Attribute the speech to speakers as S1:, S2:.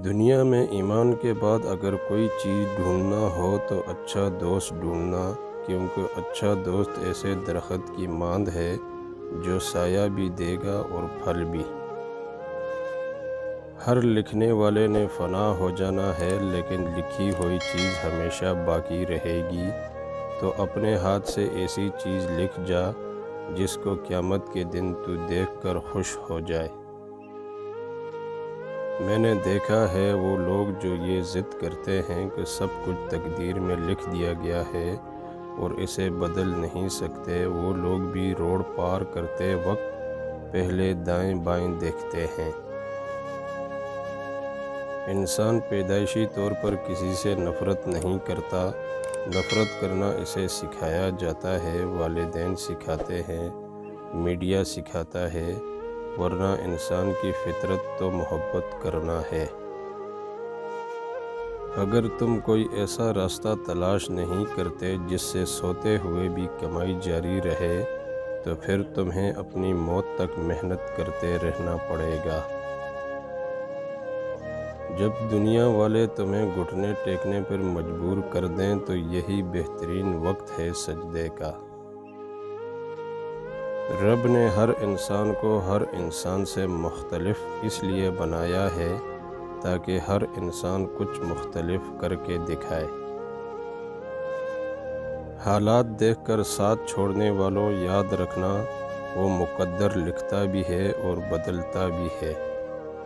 S1: دنیا میں ایمان کے بعد اگر کوئی چیز ڈھونڈنا ہو تو اچھا دوست ڈھونڈنا، کیونکہ اچھا دوست ایسے درخت کی ماند ہے جو سایہ بھی دے گا اور پھل بھی۔ ہر لکھنے والے نے فنا ہو جانا ہے، لیکن لکھی ہوئی چیز ہمیشہ باقی رہے گی۔ تو اپنے ہاتھ سے ایسی چیز لکھ جا جس کو قیامت کے دن تو دیکھ کر خوش ہو جائے۔ میں نے دیکھا ہے وہ لوگ جو یہ ضد کرتے ہیں کہ سب کچھ تقدیر میں لکھ دیا گیا ہے اور اسے بدل نہیں سکتے، وہ لوگ بھی روڈ پار کرتے وقت پہلے دائیں بائیں دیکھتے ہیں۔ انسان پیدائشی طور پر کسی سے نفرت نہیں کرتا، نفرت کرنا اسے سکھایا جاتا ہے، والدین سکھاتے ہیں، میڈیا سکھاتا ہے، ورنہ انسان کی فطرت تو محبت کرنا ہے۔ اگر تم کوئی ایسا راستہ تلاش نہیں کرتے جس سے سوتے ہوئے بھی کمائی جاری رہے، تو پھر تمہیں اپنی موت تک محنت کرتے رہنا پڑے گا۔ جب دنیا والے تمہیں گھٹنے ٹیکنے پر مجبور کر دیں تو یہی بہترین وقت ہے سجدے کا۔ رب نے ہر انسان کو ہر انسان سے مختلف اس لیے بنایا ہے تاکہ ہر انسان کچھ مختلف کر کے دکھائے۔ حالات دیکھ کر ساتھ چھوڑنے والوں، یاد رکھنا وہ مقدر لکھتا بھی ہے اور بدلتا بھی ہے۔